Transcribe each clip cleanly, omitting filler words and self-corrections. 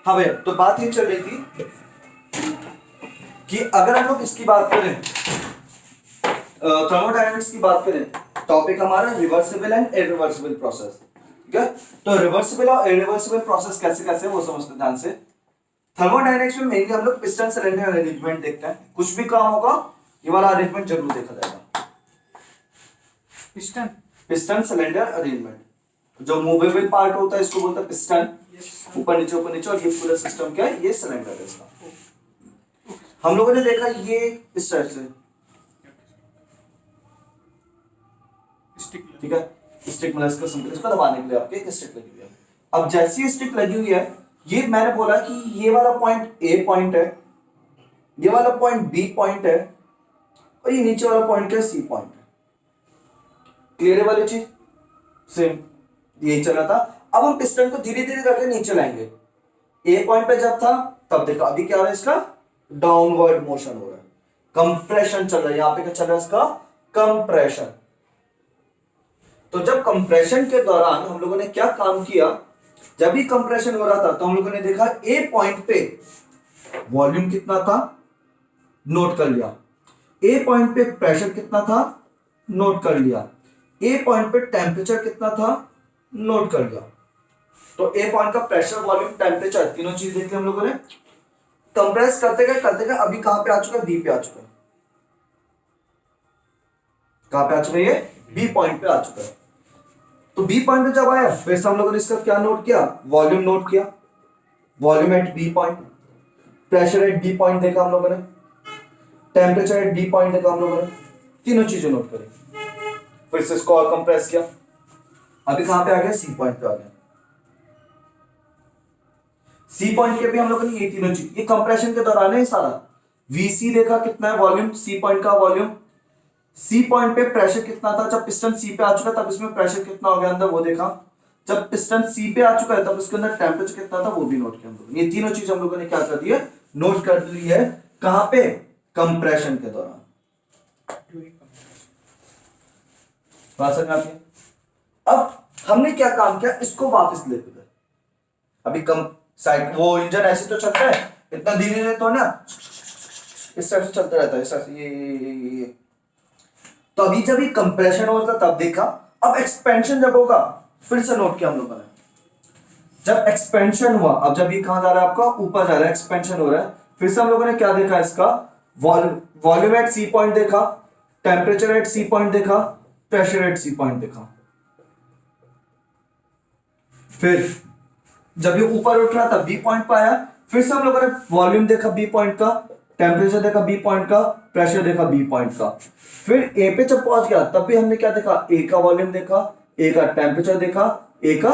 हाँ भैया, तो बात ये चल रही थी कि अगर हम लोग इसकी बात करें, थर्मोडायनेमिक्स की बात करें, टॉपिक हमारा रिवर्सिबल एंड इरिवर्सिबल प्रोसेस, ठीक है। तो रिवर्सिबल और इरिवर्सिबल प्रोसेस कैसे कैसे वो समझते ध्यान से। थर्मोडायनेमिक्स में मेनली हम लोग पिस्टन सिलेंडर अरेंजमेंट देखते हैं। कुछ भी काम होगा ये वाला अरेंजमेंट जरूर देखा जाएगा। पिस्टन सिलेंडर अरेंजमेंट, जो मूवेबल पार्ट होता है इसको बोलते हैं पिस्टन, ऊपर नीचे और ये पूरा सिस्टम क्या है, ये सिलेंडर है इसका। हम लोगों ने देखा ये इस टाइप से, ठीक है, स्टिक मतलब इसका सिंपल, इसको दबाने के लिए आपके स्टिक लगी हुई है। अब जैसी स्टिक लगी हुई है, ये मैंने बोला कि ये वाला पॉइंट ए पॉइंट है, ये वाला पॉइंट बी पॉइंट है, और ये नीचे वाला पॉइंट क्या है, सी पॉइंट है। क्लियर है वाली चीज, सेम यही चला था। अब हम पिस्टन को धीरे धीरे करके नीचे लाएंगे। ए पॉइंट पे जब था तब देखा, अभी क्या हो रहा है, इसका डाउनवर्ड मोशन हो रहा है, कंप्रेशन चल रहा है। यहां पे क्या चल रहा है, इसका कंप्रेशन। तो जब कंप्रेशन के दौरान हम लोगों ने क्या काम किया, जब भी कंप्रेशन हो रहा था तो हम लोगों ने देखा ए पॉइंट पे वॉल्यूम कितना था, नोट कर लिया। ए पॉइंट पे प्रेशर कितना था, नोट कर लिया। ए पॉइंट पे टेम्परेचर कितना था, नोट कर लिया। तो ए पॉइंट का प्रेशर, वॉल्यूम, टेम्परेचर तीनों चीज देख ली हम लोगों ने। कंप्रेस करते गए अभी कहां पे आ चुका है, बी पे आ चुका है। कहां पे आ चुका है, ये बी पॉइंट पे आ चुका है। तो बी पॉइंट पे जब आया फिर से हम लोगों ने इसका क्या नोट किया, वॉल्यूम नोट किया, volume at B point, pressure at B point देखा हम लोगों ने, टेम्परेचर एट बी पॉइंट देखा हम लोगों ने, तीनों चीजें नोट करी। फिर से इसको और कंप्रेस किया, अभी कहां पे आ गया, सी पॉइंट पे आ गया। सी पॉइंट के भी हम लोगों ने ये तीनों चीज, ये कंप्रेशन के दौरान है सारा। वीसी देखा कितना है वॉल्यूम, सी पॉइंट का वॉल्यूम, सी पॉइंट पे प्रेशर कितना था, जब पिस्टन सी पे आ चुका तब इसमें प्रेशर कितना हो गया अंदर वो देखा, जब पिस्टन सी पे आ चुका है तब उसके अंदर टेम्परेचर कितना था वो भी नोट किया हम लोगों ने। ये तीनों चीज हम लोगों ने क्या कर दी है, नोट कर ली है। कहां पे, कंप्रेशन के दौरान। बात समझ आती है। अब हमने क्या काम किया, इसको वापस लेते गए। अभी कम साइड वो इंजन ऐसे तो चलता है, इतना धीरे धीरे तो ना, इस तरह से चलता रहता है, इस तरह से ये। तो अभी जब ये कंप्रेशन होता तब देखा। अब एक्सपेंशन जब होगा फिर से नोट किया हम लोगों ने, जब एक्सपेंशन हुआ, अब जब ये कहां जा रहा है, आपका ऊपर जा रहा है, एक्सपेंशन हो रहा है, फिर से हम लोगों ने क्या देखा, इसका वॉल्यूम एट सी पॉइंट देखा, टेम्परेचर एट सी पॉइंट देखा, प्रेशर एट सी पॉइंट देखा। फिर जब ये ऊपर उठ रहा था बी पॉइंट पर आया, फिर से हम लोगों ने वॉल्यूम देखा बी पॉइंट का, टेम्परेचर देखा बी पॉइंट का, प्रेशर देखा बी पॉइंट का। फिर ए पे जब पहुंच गया तब भी हमने क्या देखा, ए का वॉल्यूम देखा, ए का टेम्परेचर देखा, ए का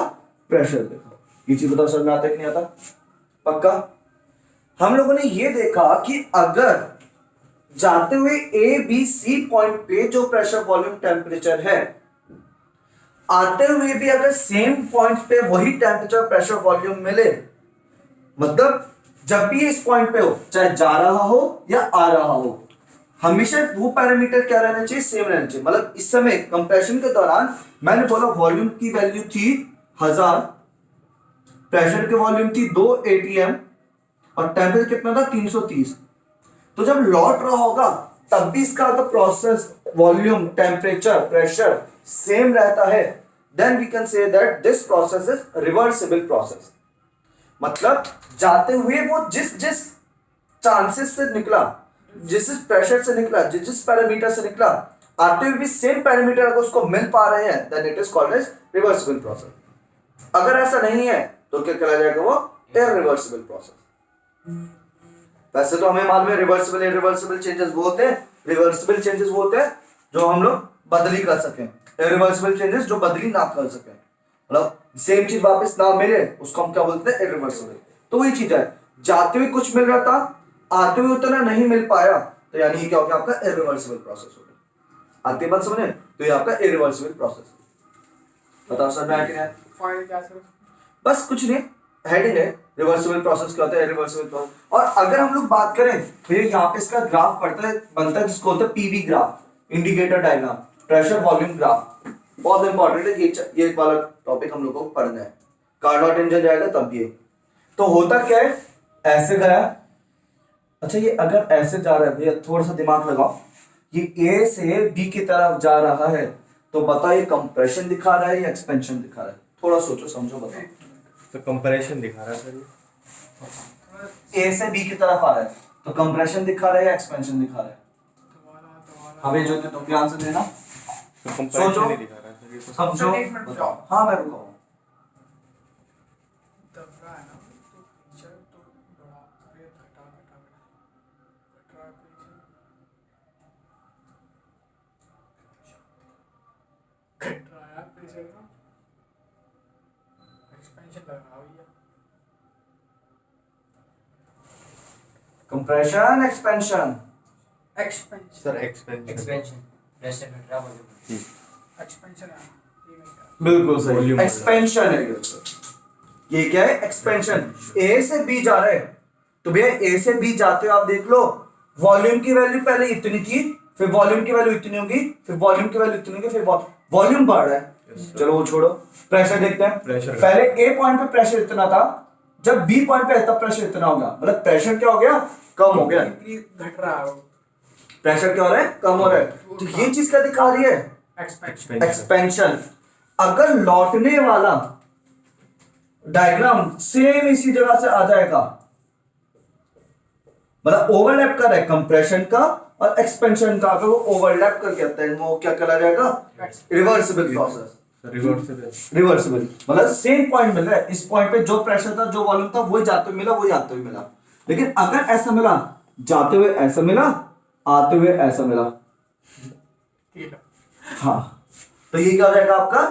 प्रेशर देखा। ये चीज बताओ समझ में आता है कि नहीं आता, पक्का। हम लोगों ने ये देखा कि अगर जाते हुए ए बी सी पॉइंट पे जो प्रेशर, वॉल्यूम, टेम्परेचर है, आते हुए भी अगर सेम पॉइंट पे वही टेम्परेचर, प्रेशर, वॉल्यूम मिले, मतलब जब भी इस पॉइंट पे हो, चाहे जा रहा हो या आ रहा हो, हमेशा वो पैरामीटर क्या रहना चाहिए, सेम रहना चाहिए। मतलब इस समय कंप्रेशन के दौरान मैंने बोला वॉल्यूम की वैल्यू थी 1000, प्रेशर की वॉल्यूम थी 2 atm और टेम्परेचर कितना था 330। तो जब लौट रहा होगा तब भी इसका अगर process, volume, temperature, pressure same रहता है, then we can say that this process is reversible process. मतलब जाते हुए वो जिस जिस चांसेस से निकला, जिस प्रेशर से निकला, जिस पैरामीटर से निकला, आते हुए भी सेम पैरामीटर अगर उसको मिल पा रहे हैं, then it is called as reversible process. अगर ऐसा नहीं है तो क्या कहला जाएगा, वो इरिवर्सिबल प्रोसेस। वैसे तो हमें मालूम है रिवर्सिबल इरिवर्सिबल चेंजेस वो होते हैं, रिवर्सिबल चेंजेस वो होते हैं जो हम लोग बदली कर सकें, इरिवर्सिबल चेंजेस जो बदली ना कर सकें, मतलब सेम चीज वापस ना मिले उसको हम क्या बोलते हैं, इरिवर्सिबल। तो वही चीज है, जाते हुए कुछ मिल रहा था, आते हुए उतना नहीं मिल पाया, तो यानी ये क्या हो गया, आपका इरिवर्सिबल प्रोसेस हो गया। आते बात समझे, तो ये आपका इरिवर्सिबल प्रोसेस। बताओ सर मैं क्या है, बस कुछ नहीं, हेडिंग है रिवर्सिबल प्रोसेस क्या होता है, इरिवर्सिबल प्रोसेस। और अगर हम लोग बात करें तो ये यहाँ पे इसका ग्राफ पड़ता है, बनता है, जिसको होता है PV graph, indicator diagram, pressure volume graph. बहुत इंपॉर्टेंट है ये वाला टॉपिक हम लोग को पढ़ना है। कार्नोट इंजन जाएगा तब ये। तो होता क्या है, ऐसे गया। अच्छा ये अगर ऐसे जा रहा है भैया, थोड़ा सा दिमाग लगाओ, ये ए से बी की तरफ जा रहा है, तो बताओ ये कंप्रेशन दिखा रहा है या एक्सपेंशन दिखा रहा है? थोड़ा सोचो समझो बताओ। तो कंपैरिजन दिखा रहा है सर ये। ए से बी की तरफ आ रहा है तो कंप्रेशन दिखा रहा है या एक्सपेंशन दिखा रहा है? हमें जो तुम भी आंसर देना, तो कंपैरिजन नहीं दिखा रहा है सर ये तो। समझो। एक मिनट रुको। हाँ मैं रुका हूँ। दब रहा है ना तो प्रेशर तो बढ़ा फिर घटा घटा घटा घटा प्रेशर घट रहा है प्रेशर का एक्सपेंशन लग रहा भैया। Compression expansion, expansion sir expansion. Expansion pressure घट रहा है। एक्सपेंशन है ये नहीं कहा। बिल्कुल सही, Volume एक्सपेंशन है ये क्या है? एक्सपेंशन। ए से बी जा रहे हैं तो भैया ए से बी जाते हो आप देख लो, वॉल्यूम की वैल्यू पहले इतनी थी, फिर वॉल्यूम की वैल्यू इतनी होगी, फिर वॉल्यूम की वैल्यू इतनी होगी, फिर वॉल्यूम बढ़ रहा है। चलो वो छोड़ो, प्रेशर देखते हैं। प्रेशर पहले ए पॉइंट पे प्रेशर इतना था, जब बी पॉइंट पे है तब प्रेशर इतना हो गया, मतलब प्रेशर क्या हो गया? कम हो गया। इंक्रीज घट रहा है वो प्रेशर क्या हो रहा है? कम हो रहा है। तो ये चीज क्या दिखा रही है? एक्सपेंशन। एक्सपेंशन। अगर लौटने वाला डायग्राम सेम इसी जगह से आ जाएगा, मतलब ओवरलैप कर रहा है कंप्रेशन का और एक्सपेंशन का, अगर वो ओवरलैप करके आता है वो क्या करा जाएगा? Reversible process. रिवर्सिबल मतलब सेम पॉइंट मिल रहा है, इस पॉइंट पे जो प्रेशर था जो वॉल्यूम था वही जाते हुए मिला, वही आते हुए मिला। लेकिन अगर ऐसा मिला, जाते हुए ऐसा मिला, आते हुए ऐसा मिला, हाँ, तो ये क्या हो जाएगा आपका?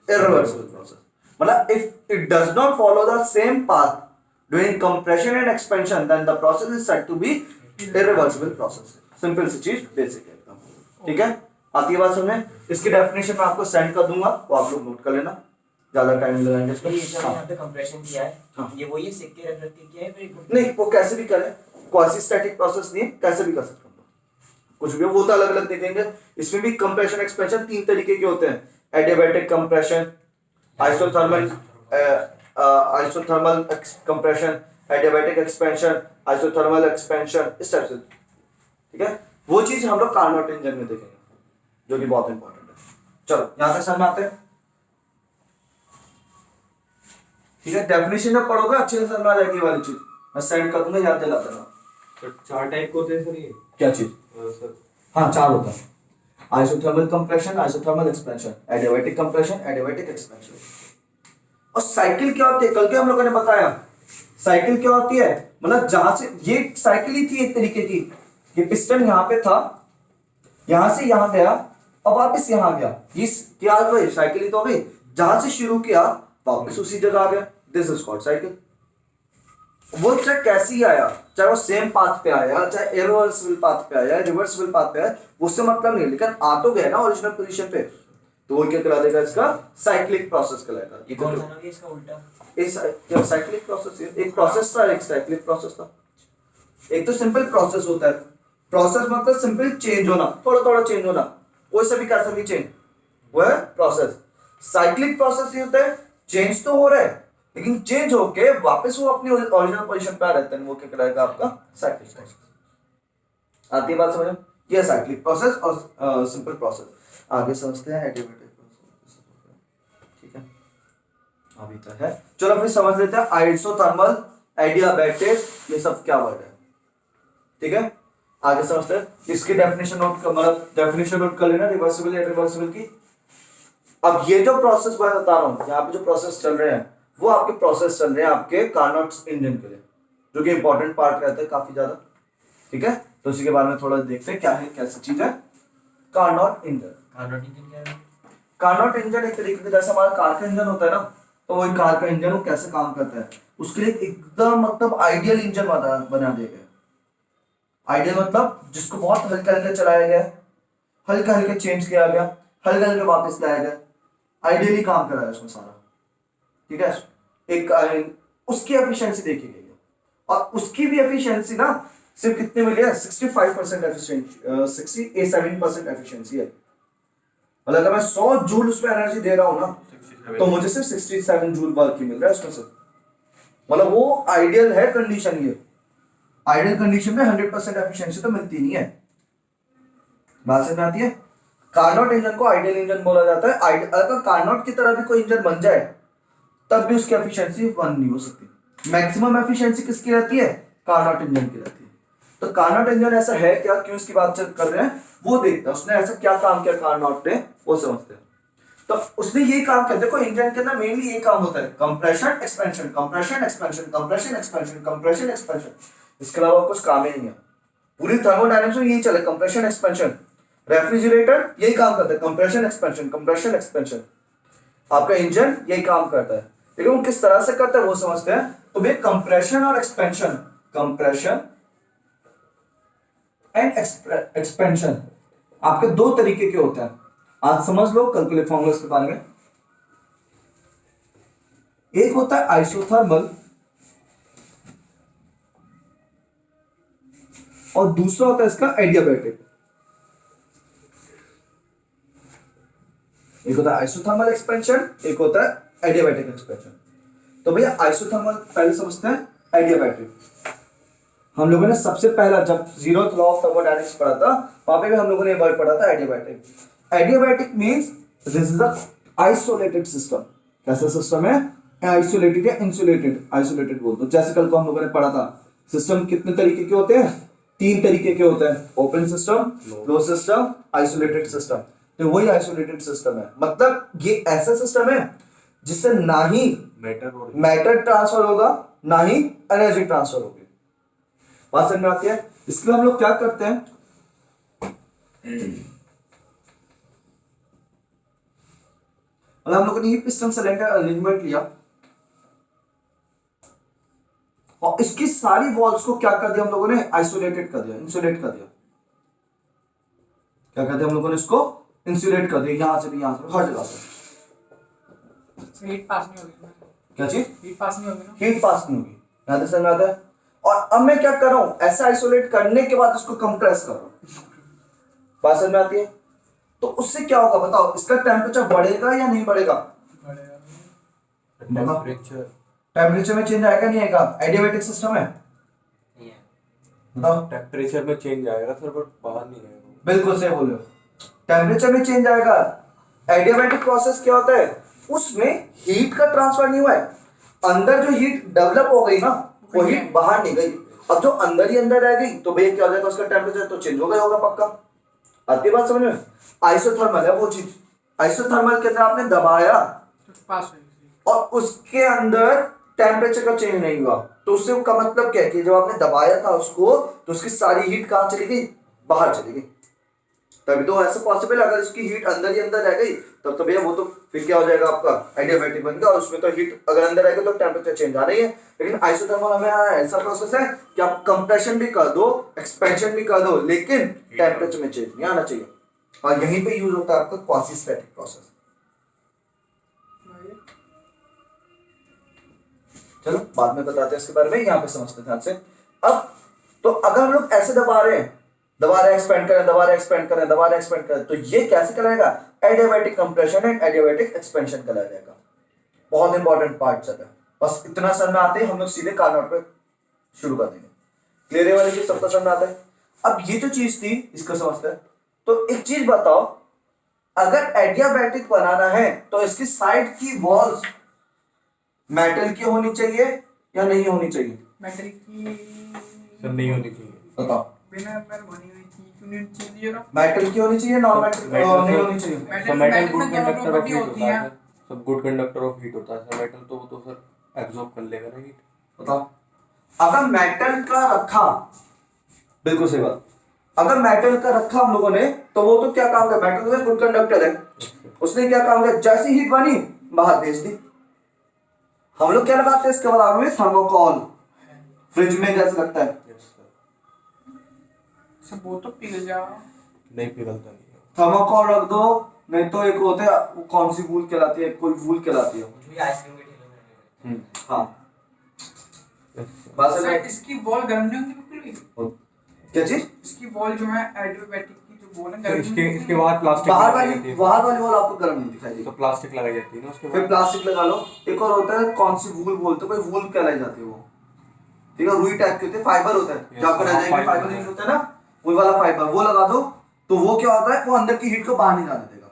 irreversible process. मतलब if it does not follow the same path during compression and expansion, then the process is said to be irreversible process. Simple सी चीज, बेसिक है एकदम। ठीक है, आती है बात समझ? इसकी डेफिनेशन मैं आपको सेंड कर दूंगा, वो आप लोग नोट कर लेना, ज्यादा टाइम नहीं लगाएंगे ये जो इसमें। यहाँ पे कंप्रेशन किया है, हाँ। ये वही है सिक्के रख रख के किया है फिर नहीं, वो कैसे भी करें, क्वासी स्टैटिक प्रोसेस नहीं है, कैसे भी कर सकते हो कुछ भी, वो तो अलग अलग देखेंगे। इसमें भी कंप्रेशन एक्सपेंशन तीन तरीके के होते हैं, adiabatic compression, isothermal compression, adiabatic expansion, isothermal expansion, इस टाइप से। ठीक है, वो चीज हम लोग कार्नोट इंजन में देखेंगे, जो कि बहुत इंपॉर्टेंट है। चलो यहां तक समझ आते हैं। ठीक है, डेफिनेशन जब पढ़ोगे अच्छे से समझ आ जाएगी वाली चीज, मैं सेंड कर दूंगा, याद दिला देना। तो 4 टाइप के होते हैं सर ये। क्या चीज? सर हाँ 4 होता है, isothermal compression, isothermal expansion, adiabatic compression, adiabatic expansion. और साइकिल क्या होती है? कल के हम लोगों ने बताया साइकिल क्या होती है, मतलब जहां से ये साइकिल ही थी एक तरीके की, ये पिस्टन यहाँ पे था, यहां से यहां गया और वापस यहां आ गया, ये क्या हो गई? साइकिल ही तो हो गई, जहां से शुरू किया वापस उसी जगह आ गया, दिस इज कॉल्ड साइकिल। वो चाहे कैसी आया, चाहे वो सेम पाथ पे आया, चाहे इरिवर्सिबल पाथ पे आया, रिवर्सिबल पाथ पे आया, उससे मतलब नहीं, लेकिन आ तो गया ना ओरिजिनल पोजीशन पे, तो वो क्या कहला देगा? इसका साइक्लिक प्रोसेस कहलाएगा। ये कौन सा ना कि इसका उल्टा इस साइक्लिक प्रोसेस, एक प्रोसेस था, एक साइक्लिक प्रोसेस था। एक तो सिंपल प्रोसेस होता है, प्रोसेस मतलब सिंपल चेंज होना, थोड़ा थोड़ा चेंज होना, कोई सा भी कैसा भी चेंज, वो है प्रोसेस। साइक्लिक प्रोसेस ये होता है चेंज तो हो रहा है लेकिन चेंज होके वापस वो अपनी ओरिजिनल पोजीशन पे आ रहते हैं, वो क्या कहलाएगा? आपका साइक्लिक प्रोसेस। आती है बात समझ? ये साइक्लिक प्रोसेस और सिंपल प्रोसेस। आगे समझते हैं एडियाबैटिक प्रोसेस। ठीक है, अभी तक है, चलो फिर समझ लेते हैं आइसोथर्मल, एडियाबैटिक, ये सब क्या वर्ड है। ठीक है, आगे समझते हैं, इसकी डेफिनेशन नोट कर, मतलब डेफिनेशन नोट कर लेना रिवर्सिबल या रिवर्सिबल की। अब ये जो प्रोसेस मैं बता रहा हूँ, यहाँ पे जो प्रोसेस चल रहे हैं वो आपके प्रोसेस चल रहे हैं आपके कार्नोट इंजन के लिए, जो कि इंपॉर्टेंट पार्ट रहता है काफी ज्यादा। ठीक है, तो उसी के बारे में थोड़ा देखते हैं क्या है, कैसी चीज है कार्नोट इंजन। कार्नोट इंजन क्या है? कार्नोट इंजन एक तरीके से जैसे हमारा कार का इंजन होता है ना, तो वही कार का इंजन वो कैसे काम करता है, उसके लिए एकदम मतलब आइडियल इंजन बना दिया गया। आइडियल मतलब जिसको बहुत हल्के हल्के चलाया गया, हल्के हल्के चेंज किया गया, हल्के हल्के वापस लाया गया, आइडियली काम कर रहा है उसमें सारा। ठीक है, एक उसकी एफिशिएंसी देखी गई है, और उसकी भी एफिशिएंसी ना सिर्फ कितने मिली है? 65% एफिशिएंसी, 67% एफिशिएंसी है। मतलब अगर मैं 100 जूल उसमें एनर्जी दे रहा हूं ना, तो मुझे सिर्फ 67 जूल वर्क ही मिल रहा है उसमें से। मतलब वो आइडियल है कंडीशन, ये आइडियल कंडीशन में 100% एफिशिएंसी तो मिलती नहीं है। बात समझ में आती है? कार्नोट इंजन को आइडियल इंजन बोला जाता है। अगर कार्नोट की तरह भी कोई इंजन बन जाए तब भी उसकी एफिशिएंसी 1 नहीं हो सकती। मैक्सिमम एफिशिएंसी किसकी रहती है? कार्नोट इंजन की रहती है। तो कार्नोट इंजन ऐसा है क्या, क्यों इसकी बात कर रहे हैं वो देखते हैं, उसने ऐसा क्या काम किया कार्नोट ने, वो समझते हैं। तो उसने ये काम किया, देखो इंजन के अंदर मेनली ये काम होता है, compression expansion, compression expansion, compression expansion, compression expansion. इसके अलावा कुछ काम ही नहीं है। पूरी थर्मोडायनेमिक्स में यही चले, कंप्रेशन एक्सपेंशन। रेफ्रिजरेटर यही काम करता है, कंप्रेशन एक्सपेंशन, कंप्रेशन एक्सपेंशन। आपका इंजन यही काम करता है, लेकिन वो किस तरह से करता है वो समझते हैं। तो भाई कंप्रेशन और एक्सपेंशन, कंप्रेशन एंड एक्सपेंशन आपके दो तरीके के होते हैं। आज समझ लो, कल के लिए फॉर्मूला के बारे में। एक होता है आइसोथर्मल और दूसरा होता है इसका एडियाबैटिक। एक होता है आइसोथर्मल एक्सपेंशन, एक होता है एडियाबैटिक एक्सपेंशन। तो भैया आइसोथर्मल पहले समझते हैं, एडियाबैटिक हम लोगों ने सबसे पहला जब जीरोथ लॉ ऑफ थर्मोडायनेमिक्स पढ़ा था वहां पे भी हम लोगों ने वर्ड पढ़ा था adiabatic. Adiabatic means this is a isolated system. कैसा सिस्टम है? आइसोलेटेड या इंसुलेटेड, आइसोलेटेड बोल दो। जैसे कल को हम लोगों ने पढ़ा था सिस्टम कितने तरीके के होते हैं? 3 तरीके के होते हैं, open system, close system, isolated system. तो वही आइसोलेटेड सिस्टम है, मतलब ये ऐसा सिस्टम है जिससे ना ही मैटर ट्रांसफर होगा ना ही एनर्जी ट्रांसफर होगी। बात समझ में आती है? इसके लिए हम लोग क्या करते हैं, मतलब हम लोगों ने ये पिस्टन सिलेंडर अरेंजमेंट लिया और इसकी सारी वॉल्स को क्या कर दिया हम लोगों ने? आइसोलेटेड कर दिया, इंसुलेट कर दिया। क्या कर दिया हम लोगों ने? इसको इंसुलेट कर दिया, यहां से भी, यहां से, हर जगह से। हीट पास नहीं होगी, क्या चीज? हीट पास नहीं होगी ना। हीट पास नहीं होगी, यहां से समझ में आता है। और अब मैं क्या कर रहा हूं, ऐसा आइसोलेट करने के बाद इसको कंप्रेस कर रहा हूं। बात समझ में आती है? तो उससे क्या होगा बताओ, इसका टेम्परेचर बढ़ेगा या नहीं बढ़ेगा? टेम्परेचर में चेंज आएगा नहीं आएगा? एडियाबैटिक सिस्टम है, नहीं है। बताओ। टेम्परेचर में चेंज आएगा सर, बट बाहर नहीं आएगा। बिल्कुल सही बोल रहे हो, टेम्परेचर में चेंज आएगा। एडियाबैटिक प्रोसेस क्या होता है, उसमें हीट का ट्रांसफर नहीं हुआ है, अंदर जो हीट डेवलप हो गई ना वो हीट बाहर नहीं गई। अब जो अंदर ही अंदर रह गई तो भैया क्या हो जाएगा, उसका टेम्परेचर तो चेंज हो गया होगा पक्का। आती बात समझ में? आइसोथर्मल है वो चीज, आइसोथर्मल के अंदर आपने दबाया तो पास होगी। और उसके अंदर टेम्परेचर का चेंज नहीं हुआ, तो उससे का मतलब क्या है कि जब आपने दबाया था उसको तो उसकी सारी हीट कहां चली गई? बाहर चली गई। तभी तो ऐसा पॉसिबल, अगर इसकी हीट अंदर ही अंदर रह गई तब तो भैया वो तो फिर क्या हो जाएगा आपका? एडियाबैटिक बन गया, और उसमें तो हीट अगर अंदर आएगा तो टेम्परेचर चेंज आ रही है। लेकिन आइसोथर्मल हमें ऐसा प्रोसेस है कि आप कंप्रेशन भी कर दो, एक्सपेंशन भी कर दो, लेकिन टेम्परेचर में चेंज नहीं आना चाहिए। और यहीं पे यूज होता है आपका क्वासी-स्टैटिक प्रोसेस। चलो बाद में बताते हैं इसके बारे में, यहाँ पे समझते हैं ध्यान से। अब तो अगर हम लोग ऐसे दबा रहे हैं, दबा रहे एक्सपेंड करें, दबा रहे एक्सपेंड करें, दबा रहे एक्सपेंड करें, तो ये कैसे कहलाएगा? Adiabatic compression and adiabatic expansion कहलाएगा। बहुत इंपॉर्टेंट पार्ट है, बस इतना समझ में आते ही हम लोग सीधे कार्नोट पे शुरू कर देंगे। क्लियर है वाली चीज, सबका समझ में आता है? अब ये जो चीज थी इसको समझते हैं। तो एक चीज बताओ, अगर एडियाबैटिक बनाना है तो इसकी साइड की वॉल्स मेटल की होनी चाहिए या नहीं होनी चाहिए? मेटल की सर नहीं होनी चाहिए। बताओ। बिना मेटल बनी हुई थी, क्यों नहीं चाहिए ना? मेटल की होनी चाहिए, नॉन मेटल नहीं होनी चाहिए? Sir metal good conductor of heat होता है, सब गुड कंडक्टर ऑफ हीट होता है सर। मेटल तो वो तो सर एब्जॉर्ब कर लेगा ना हीट। बताओ। अगर मेटल का रखा, बिल्कुल सही बात, अगर मेटल का रखा हम लोगों ने तो वो तो क्या काम कर, मेटल तो गुड कंडक्टर है, उसने क्या काम किया, जैसी हीट बनी बाहर भेज दी। हम लोग क्या लगाते हैं इसके बराबर में? थर्मोकॉल, फ्रिज में जैसे लगता है। सब वो तो पिघल जा। नहीं पिघलता नहीं है। थर्मोकॉल रख दो, नहीं तो एक होते है, वो कौन सी वूल कहलाती है, कोई वूल कहलाती है। मुझे भी आइसक्रीम के ठेले में हाँ बात सर समझ में? इसकी वॉल गर्म नहीं होती बिल्कुल भी? क्या चीज? इसकी वॉल जो है एडियाबैटिक की जो बोले तो इसके बाद प्लास्टिक बाहर लगाई वाली जाती है। बाहर वाली वॉल आपको गर्म नहीं दिखाई तो देगी। प्लास्टिक लगाई जाती है ना उसके फिर बाद। प्लास्टिक लगा लो। एक और होता है कौन सी वूल बोलते हैं, कोई वूल कहलाई जाती है वो, ठीक है, रुई टाइप की होती है, फाइबर होता है, जो आपको रजाई में फाइबर यूज होता है ना, वही वाला फाइबर, वो लगा दो। तो वो क्या होता है, वो अंदर की हीट को बाहर नहीं जाने देगा।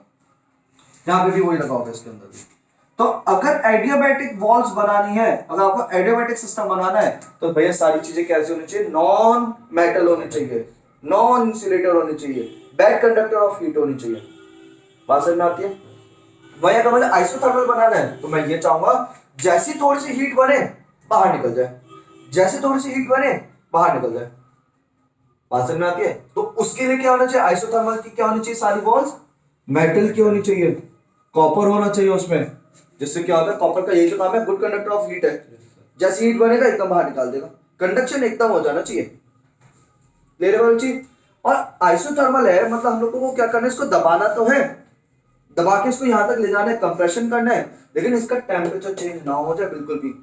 यहाँ पे भी वही लगा होगा इसके अंदर भी। तो अगर एडियाबैटिक वॉल्स बनानी है, अगर आपको एडियाबैटिक सिस्टम बनाना है, तो भैया सारी चीजें कैसे होनी चाहिए, नॉन मेटल होनी चाहिए, नॉन इंसुलेटर होनी चाहिए, बैड कंडक्टर ऑफ हीट होनी चाहिए। बात समझ में आती है? वही अगर मुझे आइसोथर्मल बनाना है तो मैं ये चाहूंगा जैसी थोड़ी सी हीट बने बाहर निकल जाए, जैसे थोड़ी सी हीट बने बाहर निकल जाए। बात समझ में आती है? तो उसके लिए क्या होना चाहिए, आइसोथर्मल की क्या होनी चाहिए, सारी वॉल्स मेटल की होनी चाहिए, कॉपर होना चाहिए उसमें, जिससे क्या होता है, कॉपर का यही तो काम है, गुड कंडक्टर ऑफ हीट है, जैसी हीट बनेगा एकदम बाहर निकाल देगा, कंडक्शन एकदम हो जाना चाहिए। क्लियर वाली चीज। और आइसोथर्मल है मतलब हम लोगों को क्या करना है, इसको दबाना तो है, दबा के इसको यहां तक ले जाना है, कंप्रेशन करना है, लेकिन इसका टेम्परेचर चेंज ना हो जाए बिल्कुल भी।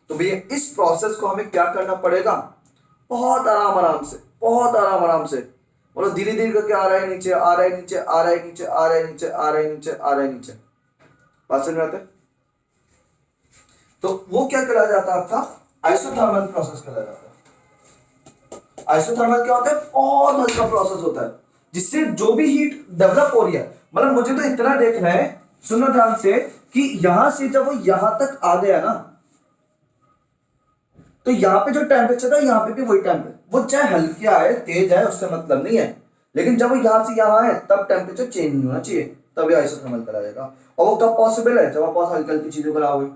तो भैया इस प्रोसेस को हमें क्या करना पड़ेगा, बहुत आराम आराम से, बहुत आराम आराम से, मतलब धीरे धीरे करके आ रहा है नीचे, आ रहा है नीचे, आ रहा है नीचे, आ रहा है नीचे, आ रहा है नीचे, आ रहा है नीचे। बात समझ में आता है? तो वो क्या करा जाता है, आपका आइसोथर्मल प्रोसेस करा जाता है। आइसोथर्मल क्या होता है, बहुत हल्का प्रोसेस होता है, जिससे जो भी हीट डेवलप हो रही है, मतलब मुझे तो इतना देखना है, सुनो ध्यान से, कि यहां से जब वो यहां तक आ गया ना, तो यहां पे जो टेम्परेचर है यहाँ पे भी वही टेम्परेचर, वो चाहे हल्की आए तेज आए उससे मतलब नहीं है, लेकिन जब वो यहां से यहां आए तब टेम्परेचर चेंज नहीं होना चाहिए, तभी आइसोथर्मल करा जाएगा। और वो कब पॉसिबल है, जब आप बहुत हल्की हल्की चीजों कराओगे।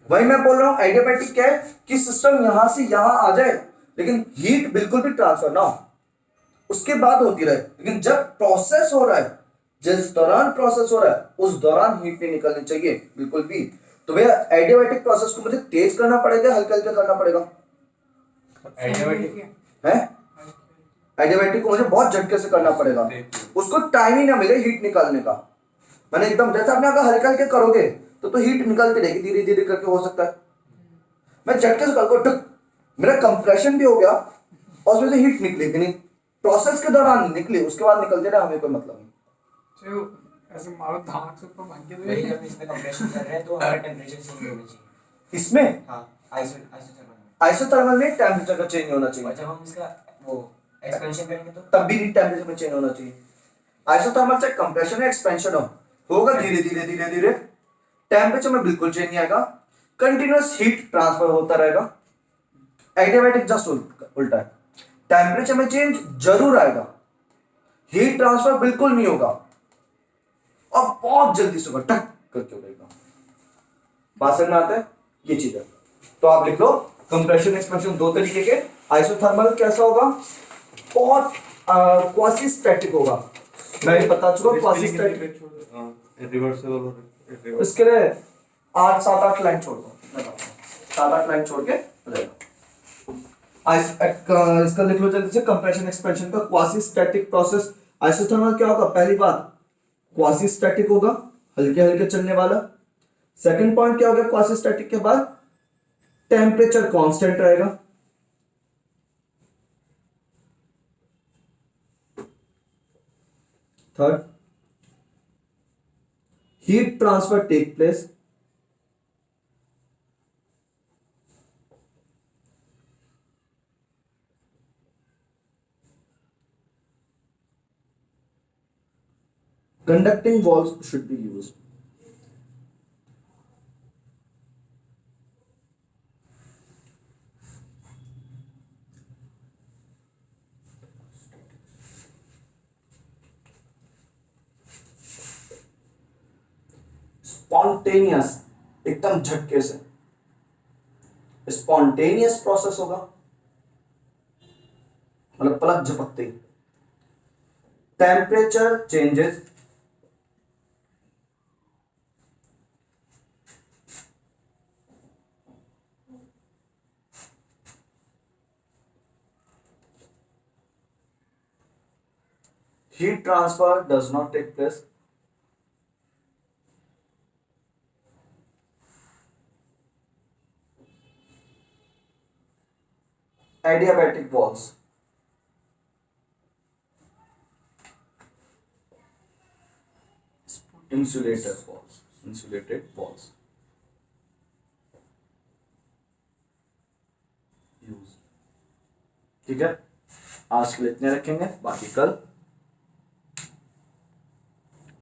वही मैं बोल रहा हूं, एडियाबैटिक क्या है कि सिस्टम यहां से यहां आ जाए लेकिन हीट बिल्कुल भी ट्रांसफर ना हो, उसके बाद होती रहे, लेकिन जब प्रोसेस हो रहा है, जिस दौरान प्रोसेस हो रहा है उस दौरान हीट नहीं निकलनी चाहिए बिल्कुल भी। तो भैया एडियाबैटिक प्रोसेस को मुझे तेज करना पड़ेगा, हल्का हल्का करना पड़ेगा, एडियाबैटिक है? एडियाबैटिक को मुझे बहुत झटके से करना पड़ेगा, उसको टाइम ही ना मिले हीट निकालने का। मैंने एकदम जैसा आपने अगर हल्का हल्के करोगे तो हीट निकलती रहेगी धीरे धीरे करके, हो सकता है मैं झटके से कर टक, मेरा कंप्रेशन भी हो गया और उसमें से हीट निकली भी नहीं, प्रोसेस के दौरान नहीं निकली, उसके बाद निकलते रहे, हमें कोई मतलब नहीं। चलो ऐसे मारो धाक से ऊपर भाग के वही जब इसमें कंप्रेशन कर रहे हैं तो हमारा टेम्परेचर चेंज होना चाहिए। इसमें हाँ, आइसोथर्मल में। आइसोथर्मल में टेम्परेचर का चेंज होना और चाहिए, जब हम इसका वो एक्सपेंशन करेंगे तो तब भी टेम्परेचर में चेंज होना चाहिए। आइसोथर्मल से कंप्रेशन या एक्सपेंशन होगा धीरे धीरे धीरे धीरे, टेम्परेचर में बिल्कुल चेंज नहीं आएगा, कंटिन्यूअस हीट ट्रांसफर होता रहेगा। एडियाबैटिक जस्ट उल्टा है, टेम्परेचर में चेंज जरूर आएगा, हीट ट्रांसफर बिल्कुल नहीं होगा, और बहुत जल्दी से होगा, टक करके होगा। बात समझ में आता है? ये चीज है। तो आप लिख लो कंप्रेशन एक्सपेंशन दो तरीके के। आइसोथर्मल कैसा होगा, बहुत क्वासी स्टैटिक होगा, मैं बता चुका क्वासी स्टैटिक। रिवर्सिबल और इसके लिए 7-8 लाइन छोड़ दो, 7-8 लाइन छोड़ के इसका लिख लो जल्दी से, कंप्रेशन एक्सपेंशन का क्वासी स्टैटिक प्रोसेस। आइसोथर्मल क्या होगा, पहली बात क्वासी स्टैटिक होगा, हल्के हल्के चलने वाला। सेकंड पॉइंट क्या होगा क्वासी स्टैटिक के बाद, टेम्परेचर कांस्टेंट रहेगा। Third, heat transfer take place. Conducting walls should be used. Spontaneous, एकदम झटके से स्पॉन्टेनियस प्रोसेस होगा, मतलब पलक झपकते ही। Temperature changes, heat transfer does not take place. Adiabatic walls. Insulated walls use. ठीक है, आज के लिए इतने रखेंगे, बाकी कल